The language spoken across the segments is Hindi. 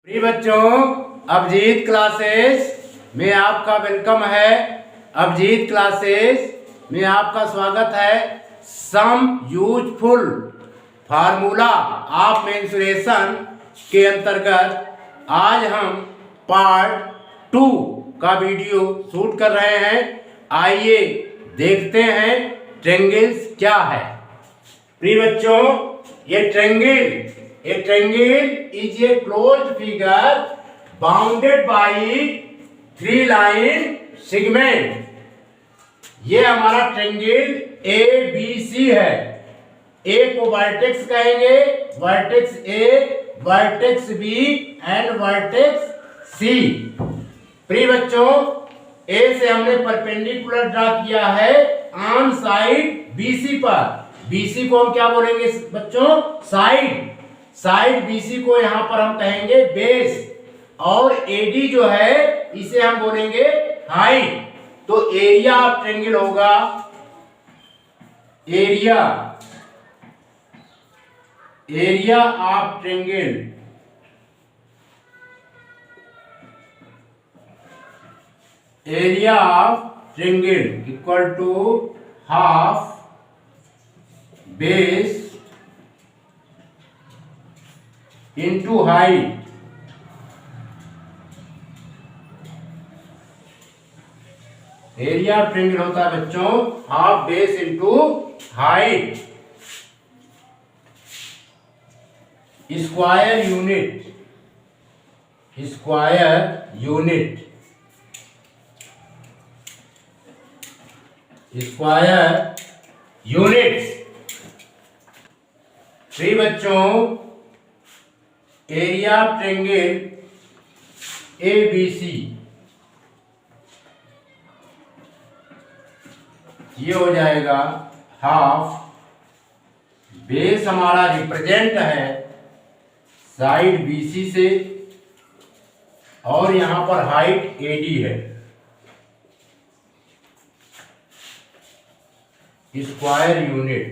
प्रिय बच्चों, अभिजीत क्लासेस में आपका वेलकम है। अभिजीत क्लासेस में आपका स्वागत है। Some useful formula of mensuration के अंतर्गत आज हम पार्ट 2 का वीडियो शूट कर रहे हैं। आइए देखते हैं ट्रायंगल्स क्या है। प्रिय बच्चों, ये triangle is a closed figure bounded by 3 line segment। ये हमारा ट्रायंगल ABC है। A को वर्टेक्स कहेंगे, vertex A, vertex B and vertex C। प्रिय बच्चों, A से हमने परपेंडिकुलर ड्रा किया है ऑन साइड BC पर। BC को हम क्या बोलेंगे बच्चों? साइड BC को यहां पर हम कहेंगे बेस, और AD जो है इसे हम बोलेंगे हाइट। तो एरिया ऑफ ट्रायंगल होगा, area of triangle equal to half base into height. Area of triangle होता है बच्चों half base into height. Square units. प्रिय बच्चों, एरिया ऑफ ट्रायंगल ABC ये हो जाएगा हाफ बेस, हमारा रिप्रेजेंट है साइड BC से, और यहां पर हाइट AD है। Square unit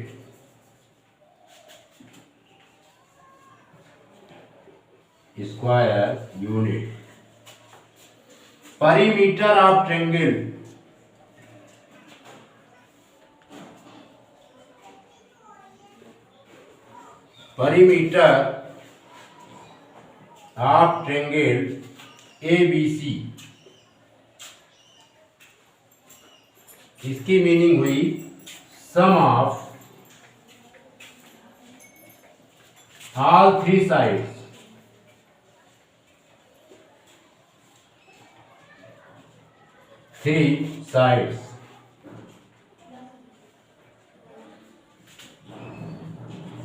perimeter of triangle ABC। इसकी मीनिंग हुई सम ऑफ ऑल 3 साइड्स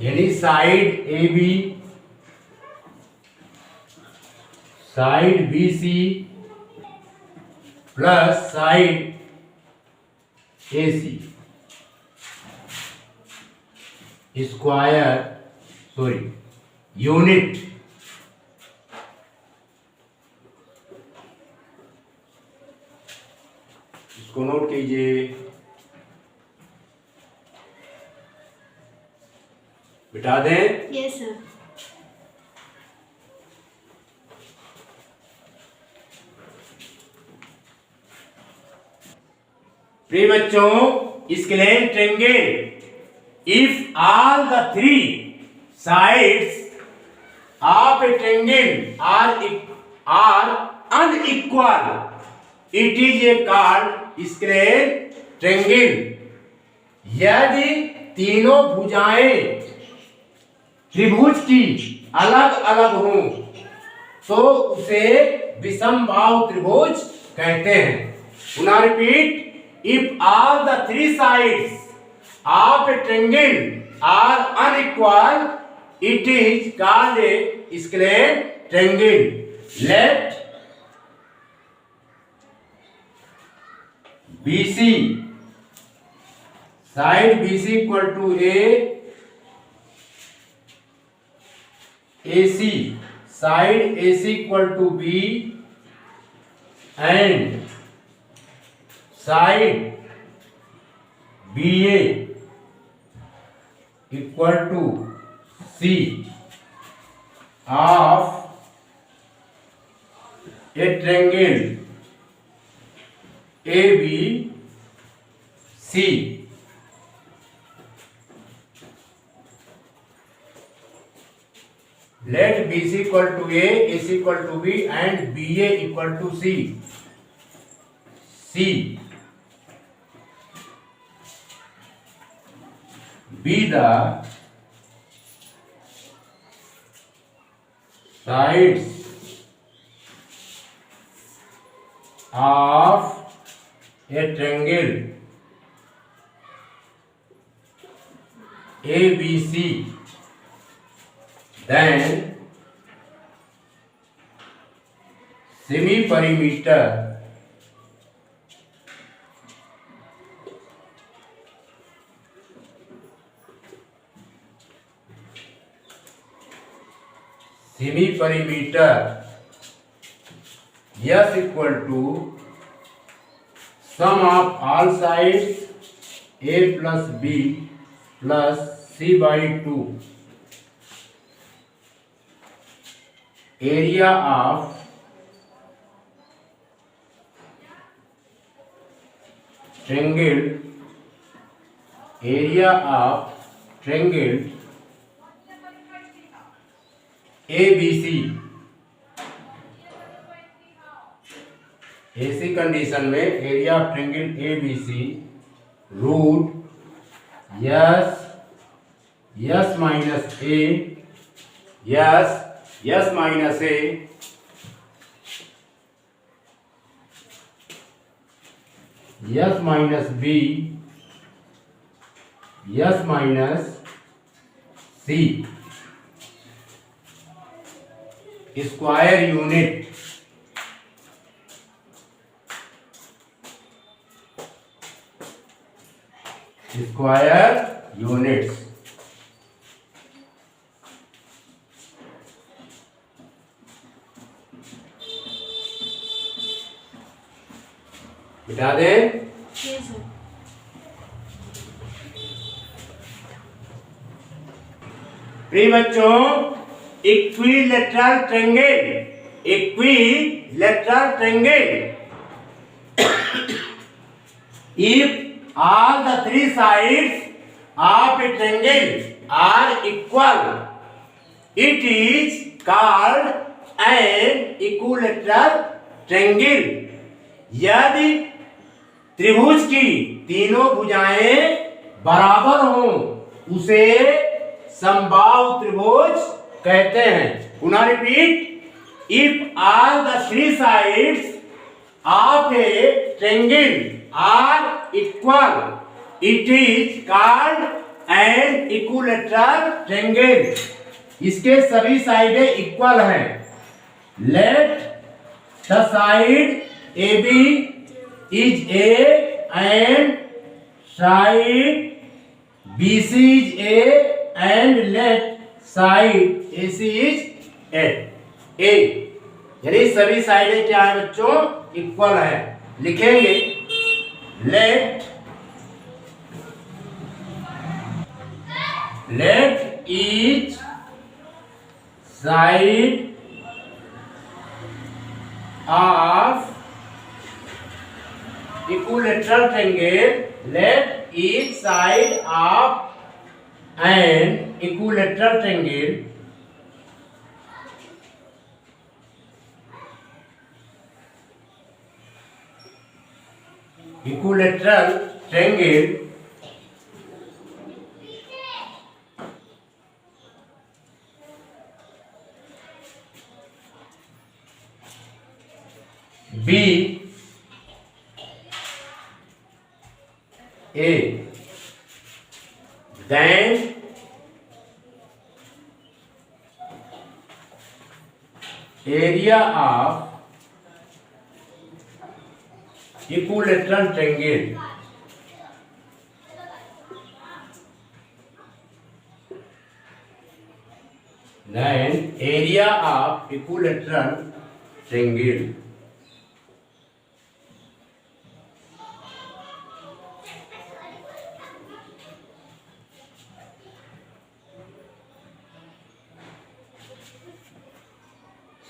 यानी side AB, side BC plus side AC unit. इसको नोट कीजिए। बिठा दें? Yes sir. प्रिय बच्चों, scalene triangle if all the 3 sides of a triangle are unequal, it is a called scalene triangle. यदि तीनों भुजाएं त्रिभुज की अलग अलग हों तो उसे विषमबाहु त्रिभुज कहते हैं। पुनः repeat, if all the 3 sides of a triangle are unequal, it is called a scalene triangle। Let BC side BC equal to AC side AC equal to B and side BA equal to C of a triangle ABC. Let BC equal to A, AC equal to B, and BA equal to C. C be the sides of a triangle ABC, then semi-perimeter S equal to sum of all sides A plus B plus C by 2. Area of triangle ABC. ऐसी कंडीशन में area of triangle ABC root S minus A S minus A S minus B S minus C square unit units. बिठा दे। प्रिय बच्चों, equilateral triangle if all the three sides of a triangle are equal, it is called an equilateral triangle. यदि त्रिभुज की तीनों भुजाएं बराबर हों उसे समबाहु त्रिभुज कहते हैं। पुनः repeat, if all the three sides of a triangle are equal, it is called an equilateral triangle. इसके सभी साइडें इक्वल हैं। Let the side AB is A and side BC is A and let side AC is A. यानी सभी साइडें क्या है बच्चों? इक्वल है। लिखेंगे let each side of equilateral triangle, let each side of an equilateral triangle be A, then area of equilateral triangle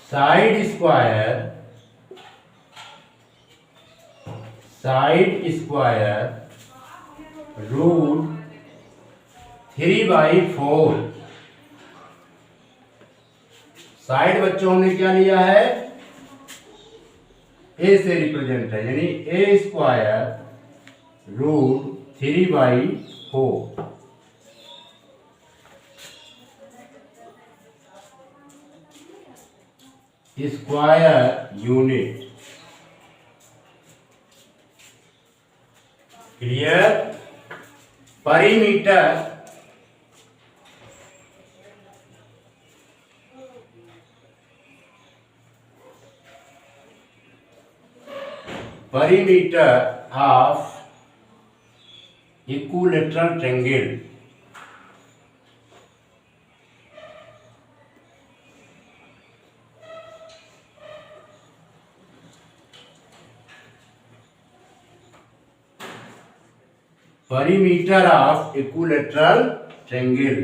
side square side square root 3/4। Side बच्चों ने क्या लिया है, ए से रिप्रेजेंट है, यानी a square root 3/4। Square unit. Clear. Perimeter of equilateral triangle. perimeter of equilateral triangle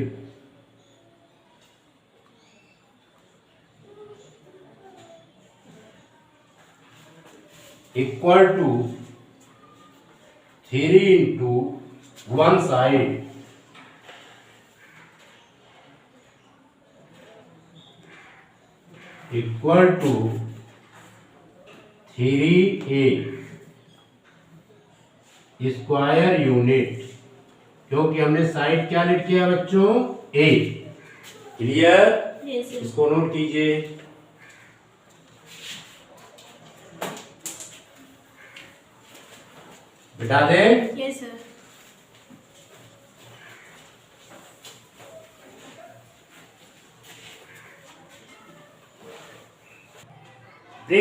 equal to 3 into one side equal to 3a square unit, क्योंकि हमने साइड क्या लिख किया बच्चों, ए। क्लियर। इसको नोट कीजिए। बिठा दे। Yes sir.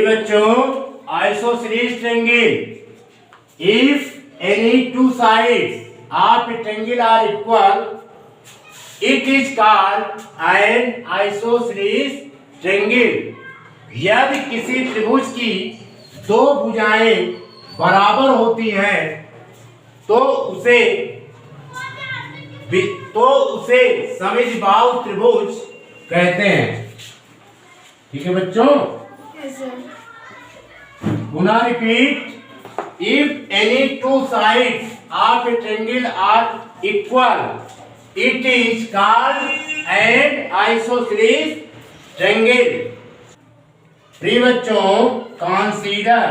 बच्चों, isosceles triangle if any two sides of a triangle are equal, it is called an isosceles triangle। यदि किसी त्रिभुज की दो भुजाएं बराबर होती हैं तो उसे समबाहु त्रिभुज कहते हैं। ठीक है बच्चों। Yes sir. पुनः repeat. If any two sides of a triangle are equal, it is called an isosceles triangle। प्रिय बच्चों, consider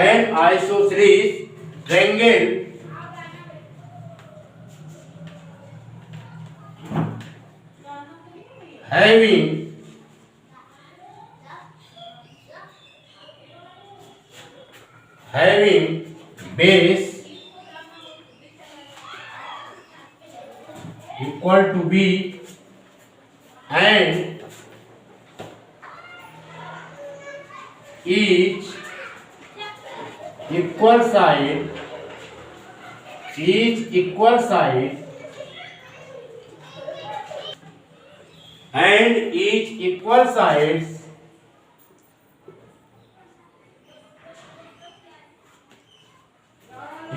an isosceles triangle having base equal to b and each equal side and each equal sides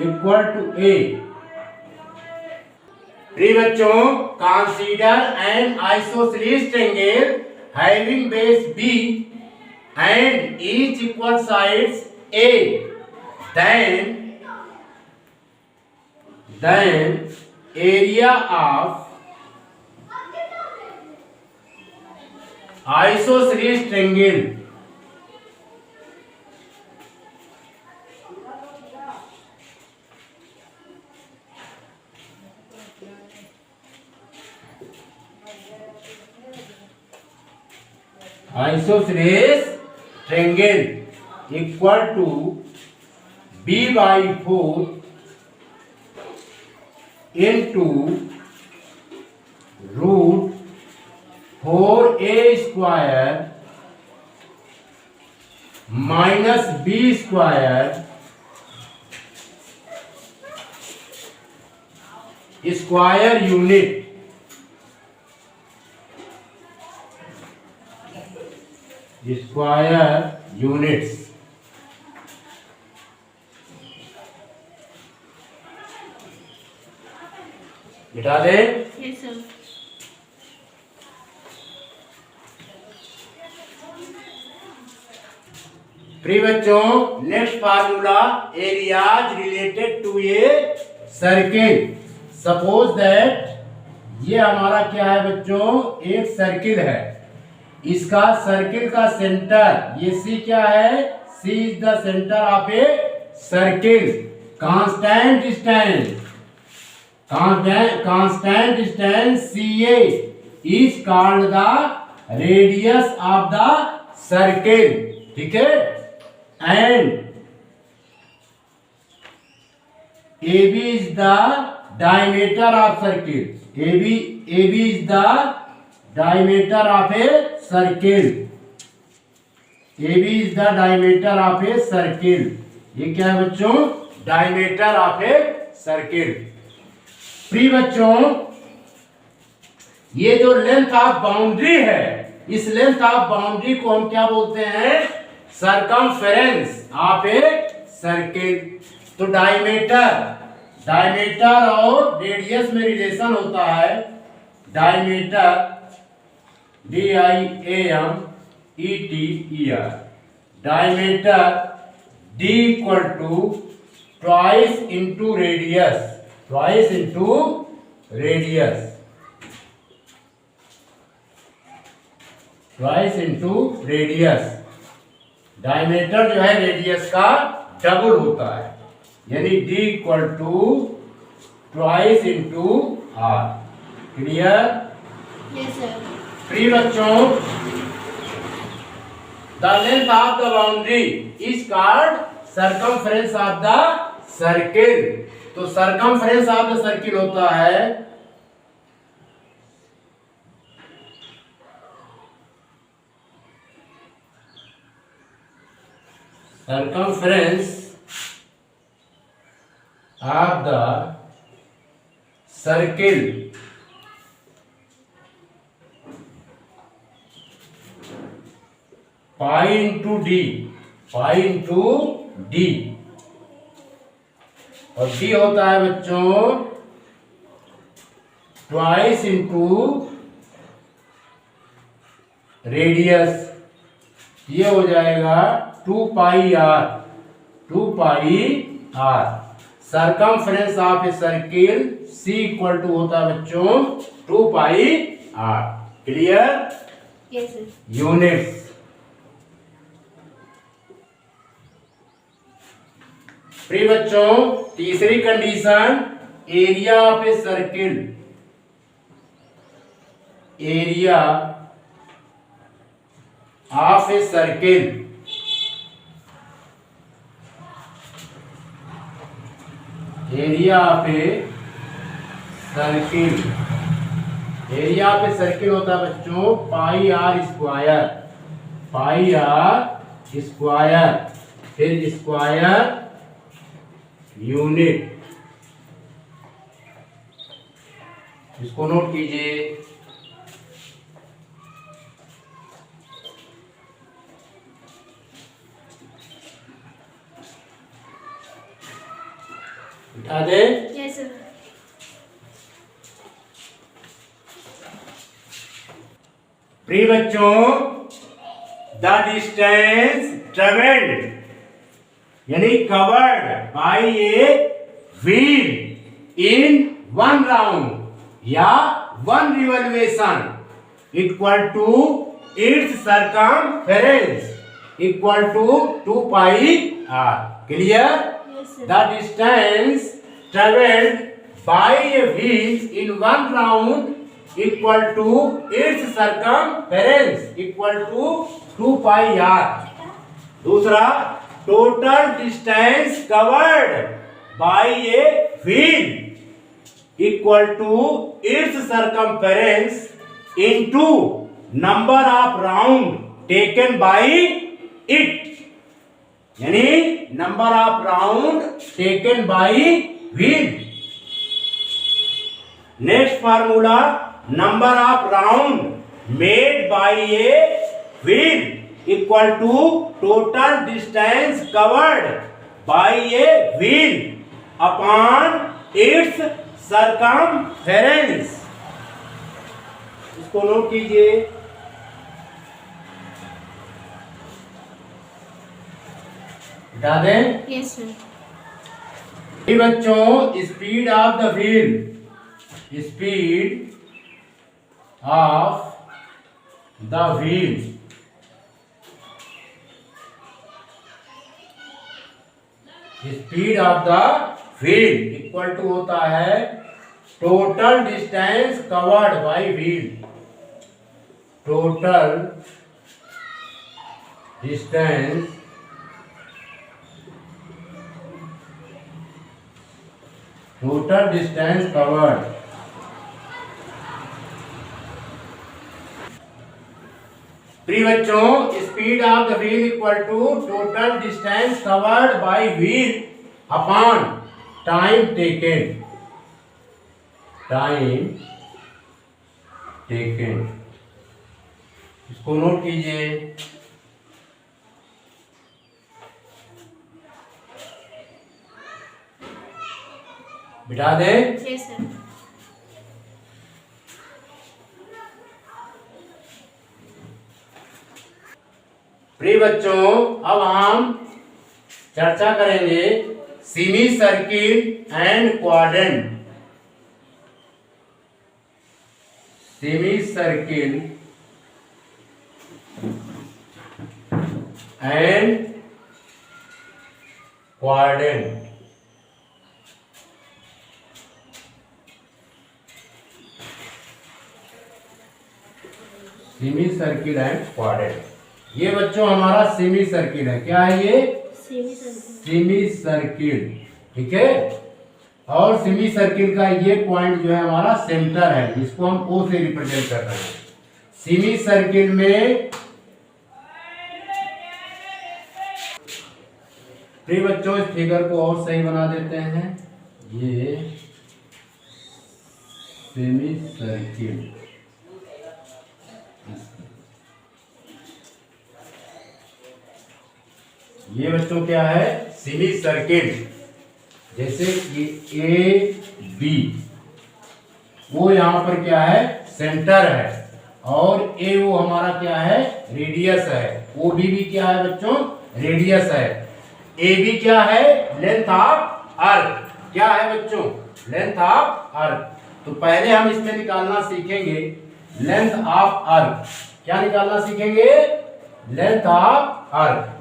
equal to a। प्रिय बच्चों, consider an isosceles triangle having base b and each equal sides a, then area of isosceles triangle equal to b/4 into root 4a square minus b square square unit. Square units. मिटा दे। Yes sir. प्रिय बच्चों, next formula, areas related to a circle. Suppose that ये हमारा क्या है बच्चों, एक सर्किल है। इसका सर्किल का सेंटर, ये सी क्या है, C is the centre of a circle. Constant distance, constant distance C A is called the radius of the circle. ठीक है। And AB is the diameter of circle. AB is the diameter of a circle. AB is the diameter of a circle. ये क्या है बच्चों, डायमीटर ऑफ ए सर्किल। प्रिय बच्चों, ये जो लेंथ ऑफ बाउंड्री है, इस लेंथ ऑफ बाउंड्री को हम क्या बोलते हैं, सरकमफेरेंस ऑफ ए सर्किल। तो डायमीटर और रेडियस में रिलेशन होता है। Diameter DIAMETER, diameter D equal to twice into radius, twice into radius, twice into radius. Diameter जो है रेडियस का डबल होता है, यानी D equal to twice into R. Clear? Yes sir. प्रिय बच्चों, the length of the boundary is called circumference of the circle. तो सरकमफेरेंस ऑफ द सर्किल होता है circumference of the circle pi into d, pi into d, और d होता है बच्चों ट्वाइस इंटू रेडियस। ये हो जाएगा 2 pi r, 2 pi r. Circumference of a circle C equal to होता है बच्चों 2 pi r. Clear? Yes sir. Units. प्रिय बच्चों, तीसरी condition, area of a circle, area of a circle area of a circle, area of a circle होता है बच्चों pi are square, pi are square, फिर स्क्वायर यूनिट। इसको नोट कीजिए। उठा दे। Yes sir. प्रिय बच्चों, द डिस्टेंस ट्रेवल्ड यानी covered by a wheel in one round या one revolution equal to its circumference equal to 2 pi r. Clear? Yes sir. The distance traveled by a wheel in one round equal to its circumference equal to 2 pi r। दूसरा, total distance covered by a wheel equal to its circumference into number of round taken by it, यानी number of round taken by wheel. Next formula, number of round made by a wheel equal to total distance covered by a wheel upon its circumference. इसको नोट कीजिए। बता दें। Yes, sir. ये बच्चों, speed of the wheel, speed of the wheel speed of the wheel equal to होता है total distance covered by wheel. Total distance covered प्रिय बच्चों, speed of the wheel equal to total distance covered by wheel upon time taken. इसको नोट कीजिए। बिठा दे। Yes, sir. प्रिय बच्चों, अब हम चर्चा करेंगे semi circle and quadrant. Semi circle and quadrant. Semi circle and quadrant. ये बच्चों हमारा सेमी सर्किल है। क्या है ये? Semi, sir. Semi circle. ठीक है। और सेमी सर्किल का ये पॉइंट जो है हमारा सेंटर है, जिसको हम O से रिप्रेजेंट कर रहे हैं। सेमी सर्किल में प्रिय बच्चों, इस फिगर को और सही बना देते हैं। ये सेमी सर्किल, ये बच्चों क्या है? Semi circle. जैसे कि ए बी, वो यहाँ पर क्या है? सेंटर है। और ए वो हमारा क्या है? रेडियस है। ओ बी भी क्या है बच्चों? रेडियस है। ए बी क्या है? Length of arc. क्या है बच्चों? Length of arc. तो पहले हम इसमें निकालना सीखेंगे लेंथ ऑफ अर्थ। क्या निकालना सीखेंगे? Length of arc.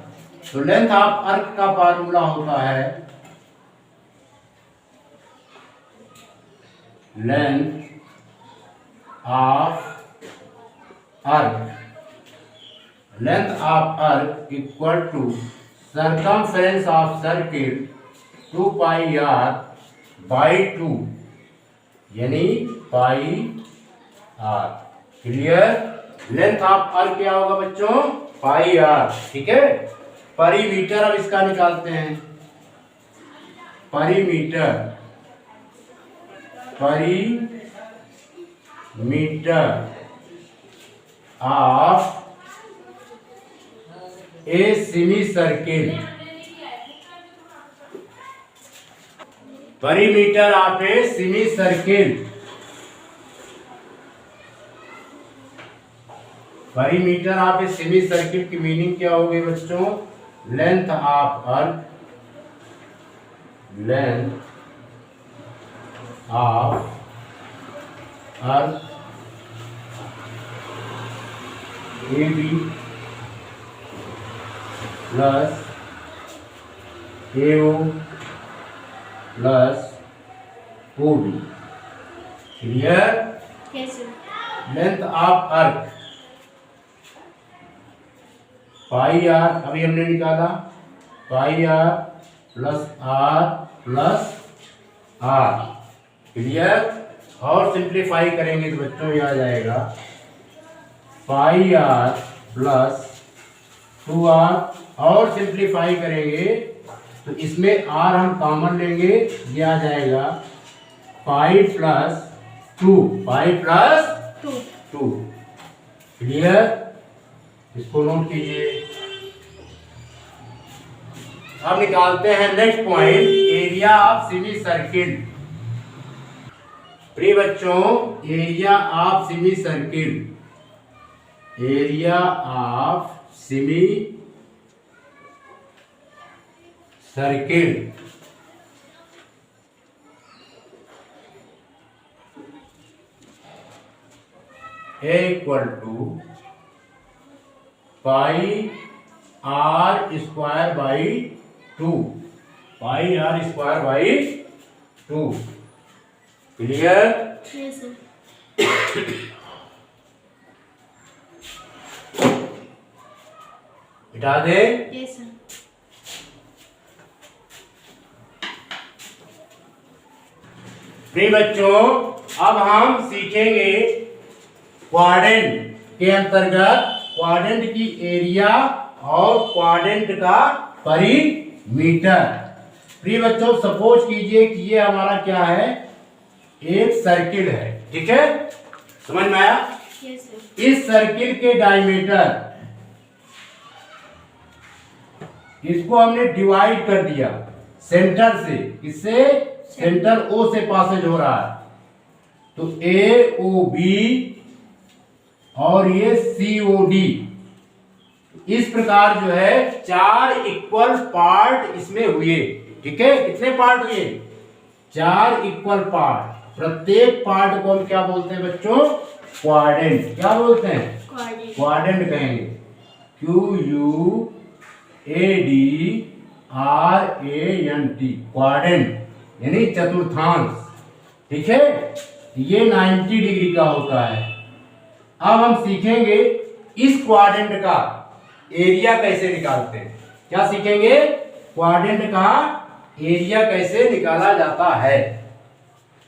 तो लेंथ ऑफ अर्थ का फार्मूला होता है length of arc. Length of arc equal to circumference of circle 2 pi are by 2, यानी pi r. Clear? Length of arc क्या होगा बच्चों? Pi r. ठीक है। परिमीटर अब इसका निकालते हैं। Perimeter of a semicircle. Perimeter of a semicircle. Perimeter of a semicircle की मीनिंग क्या होगी बच्चों? Length of arc, length of arc A B plus A O plus O B. Clear? Yes, sir. Length of arc pi R, अभी हमने निकाला, pi R plus R. Clear? और सिंप्लीफाई करेंगे तो बच्चों ये आ जाएगा पाई आर प्लस 2r। और सिंप्लीफाई करेंगे तो इसमें r हम कॉमन लेंगे, ये आ जाएगा पाई प्लस 2 5 प्लस 2. 2 क्लियर। इसको नोट कीजिए। अब निकालते हैं next point, area of semi circle. प्रिय बच्चों, area of semi circle, area of semi circle equal to pi are square by 2, pi are square by 2 clear. Yes, sir. हटा दे। Yes, sir. प्रिय बच्चों, अब हम सीखेंगे क्वाड्रेंट के अंतर्गत क्वाड्रेंट की एरिया और क्वाड्रेंट का परिमीटर। प्रिय बच्चों, सपोज कीजिए कि ये हमारा क्या है, एक सर्किल है, ठीक है, समझ में आया। Yes, sir. इस सर्किल के डायमीटर, इसको हमने डिवाइड कर दिया सेंटर से, किससे, सेंटर ओ से पासेज हो रहा है, तो ए ओ बी और ये सी ओ डी, इस प्रकार जो है 4 इक्वल पार्ट इसमें हुए, ठीक है। कितने पार्ट हुए, 4 इक्वल पार्ट। प्रत्येक पार्ट को हम क्या बोलते हैं बच्चों, क्वाड्रेंट। क्या बोलते हैं, Coordinate. क्वाड्रेंट कहेंगे, Q U A D R A N T, quadrant यानी चतुर्थांश, ठीक है। ये 90 डिग्री का होता है। अब हम सीखेंगे इस क्वाड्रेंट का एरिया कैसे निकालते हैं। क्या सीखेंगे, क्वाड्रेंट का एरिया कैसे निकाला जाता है,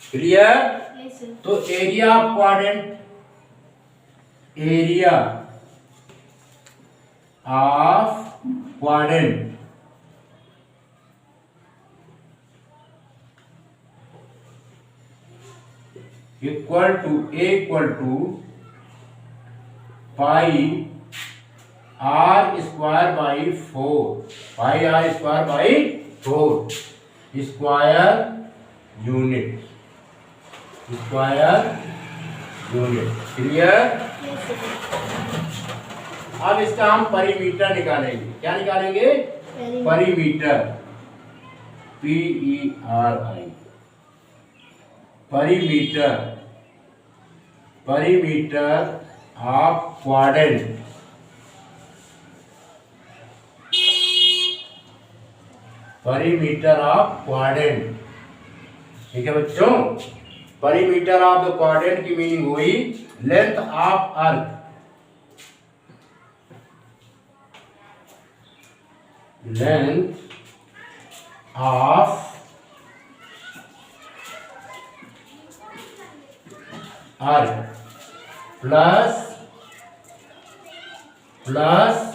क्लियर। Yes, sir. तो area of quadrant, area of quadrant equal to pi are square by 4, pi are square by 4 square unit, square unit, clear. Yes, sir. अब इसका हम परिमीटर निकालेंगे। क्या निकालेंगे, perimeter, PERI, perimeter, perimeter of quadrant, perimeter of quadrant, ठीक है बच्चों। परिमीटर ऑफ द क्वाड्रेंट की मीनिंग हुई length of arc, length of arc plus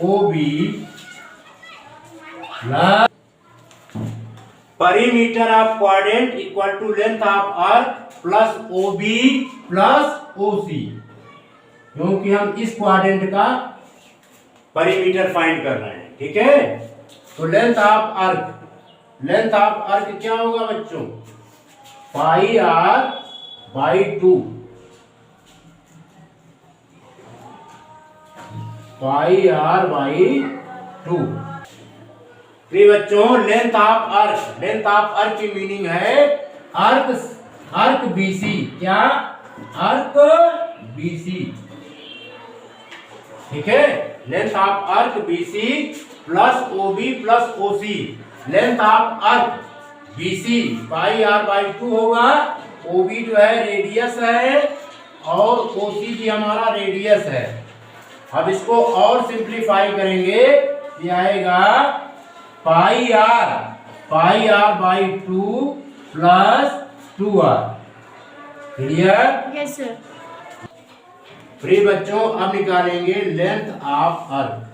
O B plus परिमीटर of quadrant equal to length of arc plus O B plus O C, क्योंकि हम इस क्वाड्रेंट का परिमीटर फाइंड कर रहे हैं, ठीक है। तो length of arc, length of arc क्या होगा बच्चों, pi are by 2, pi are by 2। प्रिय बच्चों, length of arc, length of arc की मीनिंग है अर्थ बीसी, क्या, अर्थ बीसी, ठीक है। Length of arc BC plus OB plus OC, length of arc BC pi are by 2 होगा, OB जो है रेडियस है और OC भी हमारा रेडियस है। अब इसको और सिंप्लीफाई करेंगे, ये आएगा pi are by 2 plus 2R, clear. Yes, sir. प्रिय बच्चों, अब निकालेंगे length of arc,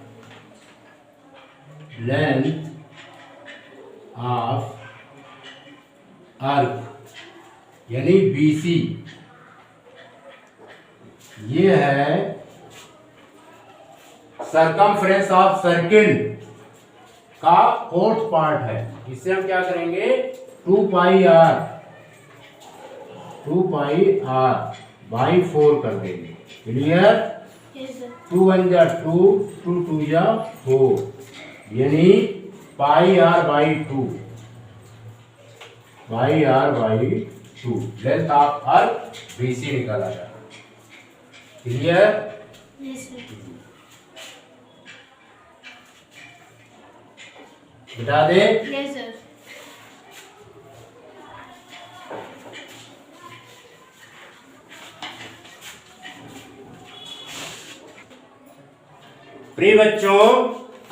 length of arc यानी BC। ये है सरकमफ्रेंस ऑफ सर्किल का फोर्थ पार्ट है। इससे हम क्या करेंगे, 2 पाई आर बाई 4 कर देंगे। क्लियर? Yes, sir. 2 1 जा 2, 2 2 जा 4, यानी pi are by 2, length of arc BC निकाला जाए। क्लियर? Yes, sir. बता दे। Yes, sir. प्रिय बच्चों,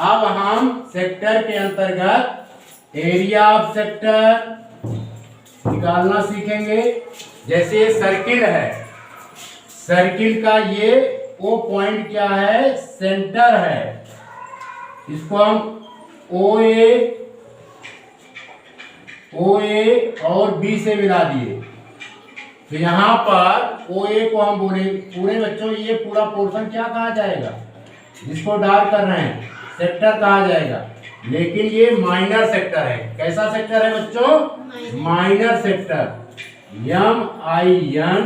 अब हम सेक्टर के अंतर्गत एरिया ऑफ सेक्टर निकालना सीखेंगे। जैसे ये सर्किल है, सर्किल का ये ओ पॉइंट क्या है, सेंटर है। इसको हम ओ ए और बी से मिला दिए, तो यहाँ पर ओ ए को हम बोले, पूरे बच्चों ये पूरा पोर्शन क्या कहा जाएगा, जिसको डार्क कर रहे हैं सेक्टर कहा जाएगा। लेकिन ये माइनर सेक्टर है। कैसा सेक्टर है बच्चों? Minor sector, MINOR,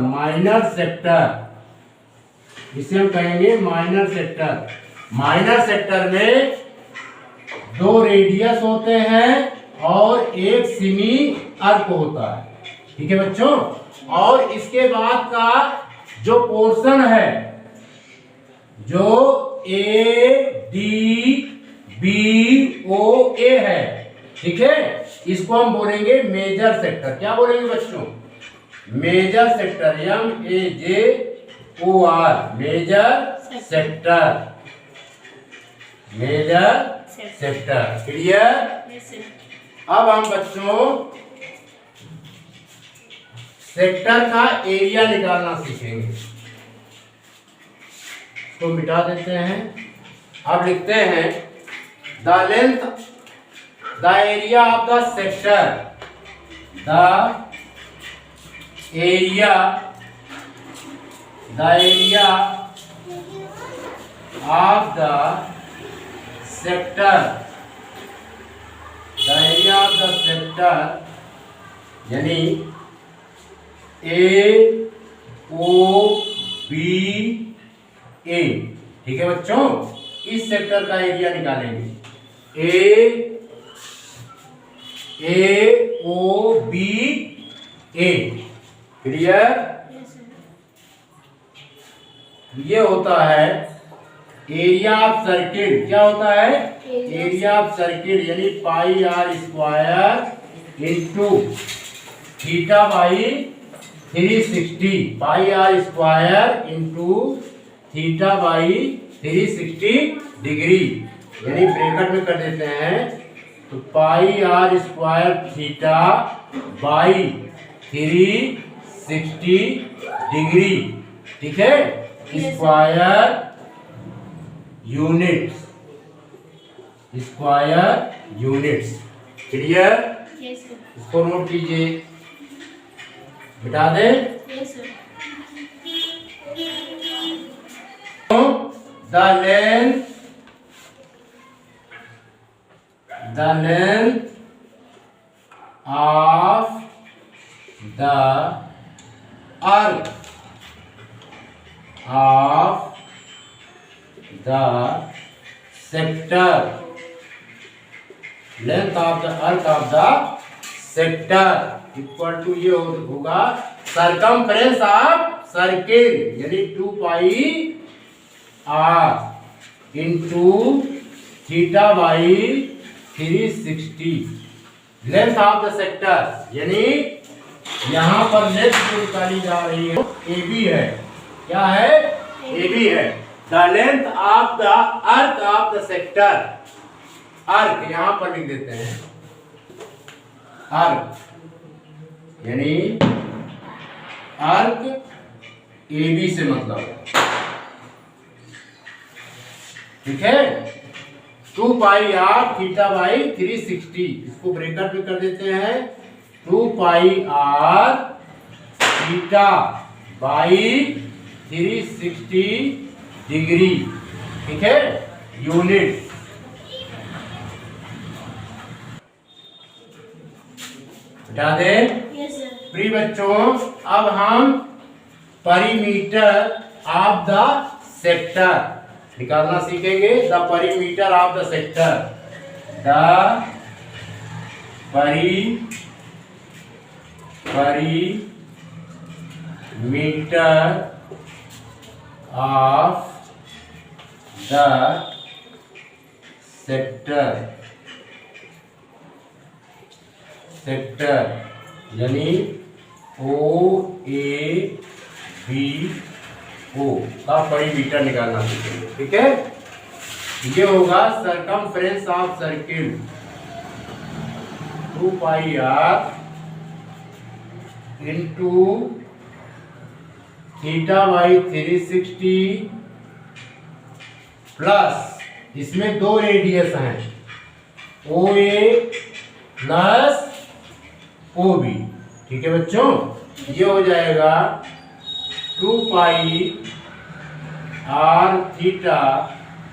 minor sector. इसे हम कहेंगे माइनर सेक्टर। माइनर सेक्टर में 2 रेडियस होते हैं और एक सेमी आर्क होता है। ठीक है बच्चों? और इसके बाद का जो पोर्शन है, जो ADBOA है, ठीक है, इसको हम बोलेंगे मेजर सेक्टर। क्या बोलेंगे बच्चों? Major sector, MAJOR, major sector, major sector. Clear? Yes, sir. अब हम बच्चों सेक्टर का एरिया निकालना सीखेंगे। तो मिटा देते हैं। अब लिखते हैं the length, the area of the sector, the area of the sector, यानी AOBA। ठीक है बच्चों? इस सेक्टर का एरिया निकालेंगे। AOBA। क्लियर? Yes, sir. ये होता है एरिया ऑफ सर्किल। क्या होता है? एरिया ऑफ सर्किल, यानी pi are square into theta by 360, pi are square into theta by 360 degree, यानी ब्रैकेट में कर देते हैं। तो pi are square theta by 360 degree. ठीक है? Square units. Clear? Yes, sir. इसको नोट कीजिए, मिटा दे। Yes, sir. The length of the arc of the sector, length of the arc of the sector equal to ये होगा सरकमफ्रेंस ऑफ सर्किल, यानी 2 pi r into theta by 360, length of the sector, यानी यहाँ पर लेंथ जो निकाली जा रही है AB है। क्या है? AB है। The length of the arc of the sector, arc यहां पर लिख देते हैं, आर्क यानी आर्क AB से मतलब है। ठीक है? 2 पाई आर थीटा बाई 360, इसको ब्रेकेट में कर देते हैं। 2 पाई r थीटा बाई 360 डिग्री, ठीक है, यूनिट। बता दें Yes, sir. प्रिय बच्चों, अब हम परिमीटर ऑफ द सेक्टर निकालना सीखेंगे। The परिमीटर of the sector, the परिमीटर of the sector यानी ओ ए बी ओ का परिमीटर निकालना सीखेंगे, ठीक है। ये होगा circumference of circle 2 pi r into theta by 360 plus, इसमें दो रेडियस हैं, ओ ए प्लस ओ बी, ठीक है बच्चों। ये हो जाएगा 2 पाई r theta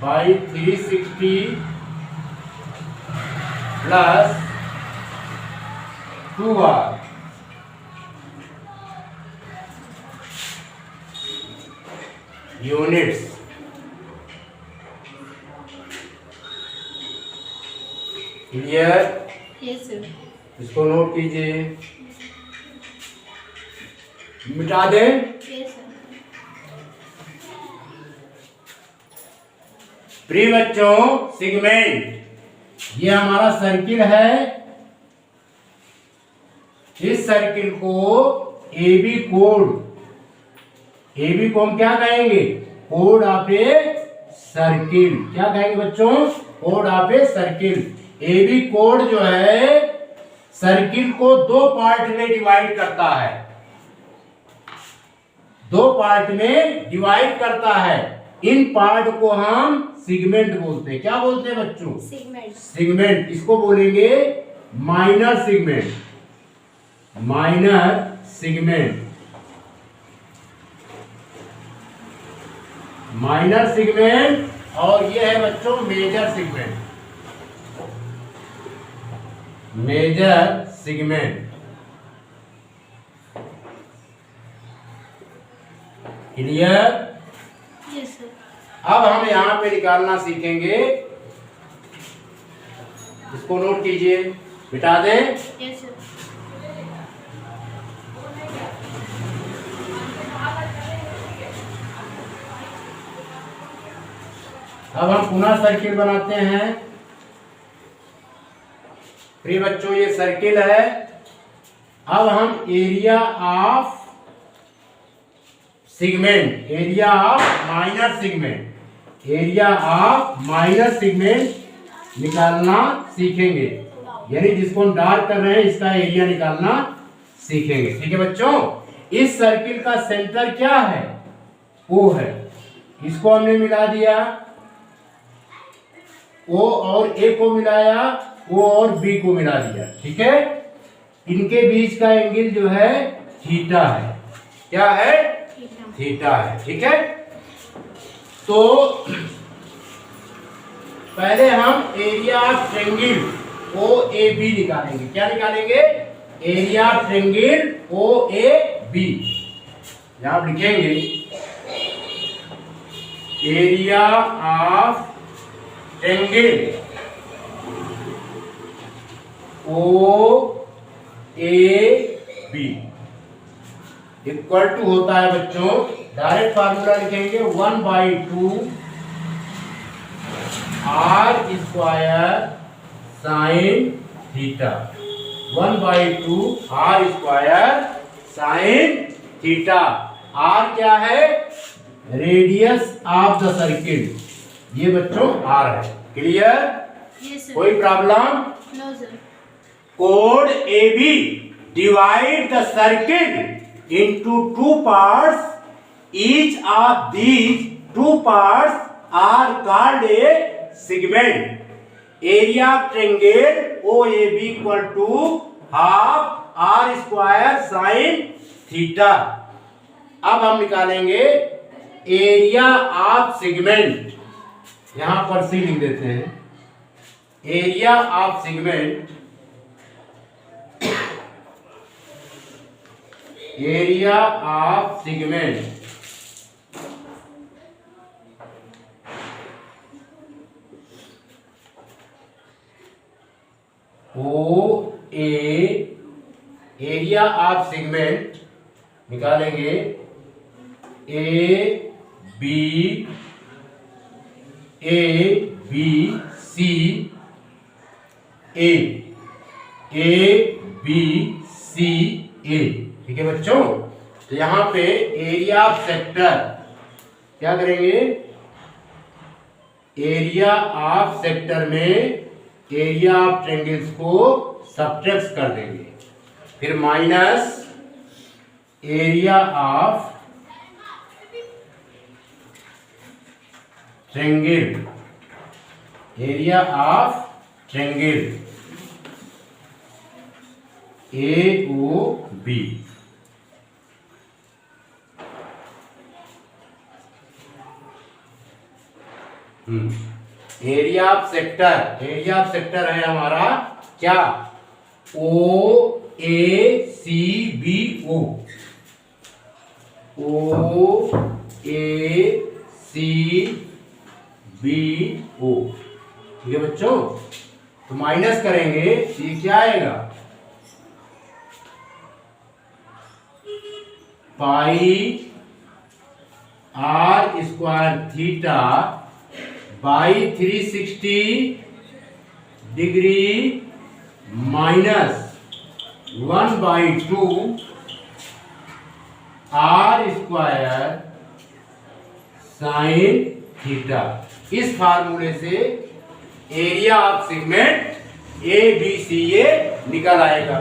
by 360 plus 2r units. Clear? Yes, sir. इसको नोट कीजिए, मिटा दें। Yes, sir. प्रिय बच्चों, सेगमेंट, ये हमारा सर्किल है। इस सर्किल को AB कोड, AB को हम क्या कहेंगे? Code of a circle. क्या कहेंगे बच्चों? Code of a circle. AB code जो है सर्किल को दो पार्ट में डिवाइड करता है, दो पार्ट में डिवाइड करता है। इन पार्ट को हम सेगमेंट बोलते हैं। क्या बोलते हैं बच्चों? Segment. सेगमेंट। इसको बोलेंगे minor segment, minor segment, minor segment. और ये है बच्चों major segment, major segment. Clear? Yes, sir. अब हम यहां पे निकालना सीखेंगे, इसको नोट कीजिए, मिटा दें। Yes, sir. अब हम पुनः सर्किल बनाते हैं। प्रिय बच्चों, ये सर्किल है। अब हम area of segment, area of minor segment, area of minor segment निकालना सीखेंगे। यानी जिसको हम डार्क कर रहे हैं, इसका एरिया निकालना सीखेंगे, ठीक है बच्चों। इस सर्किल का सेंटर क्या है? O है। इसको हमने मिला दिया, O और A को मिलाया, O और B को मिला दिया, ठीक है। इनके बीच का एंगल जो है थीटा है। क्या है? थीटा है, ठीक है। तो पहले हम एरिया ऑफ ट्रायंगल OAB निकालेंगे। क्या निकालेंगे? Area of triangle OAB। यहां आप लिखेंगे area of triangle OAB equal to होता है बच्चों, डायरेक्ट फार्मूला लिखेंगे 1/2 r square sine theta. 1/2 r square sine theta. r क्या है? Radius of the circle. ये बच्चों r है। क्लियर? Yes, sir. कोई problem? No, sir. Chord AB divide the circle into two parts. Each of these two parts are called a segment. Area of triangle OAB equal to half R square sine theta. अब हम निकालेंगे एरिया ऑफ सेगमेंट, यहां पर सी लिख देते हैं। Area of segment, area of segment O A, area of segment निकालेंगे A B C A B C ए। ठीक है बच्चों, तो यहां पे एरिया ऑफ सेक्टर क्या करेंगे, एरिया ऑफ सेक्टर में एरिया ऑफ ट्रायंगल्स को सब्ट्रैक्ट कर देंगे, फिर minus area of triangle, area of triangle A O B. Area of sector, area of sector है हमारा क्या, ओ ए सी बी ओ, ओ ए सी बी ओ। ठीक है बच्चों, तो माइनस करेंगे तो ये क्या आएगा, pi are square theta by 360 degree minus 1/2 r square sine theta. इस फार्मूले से area of segment A B C A निकल आएगा।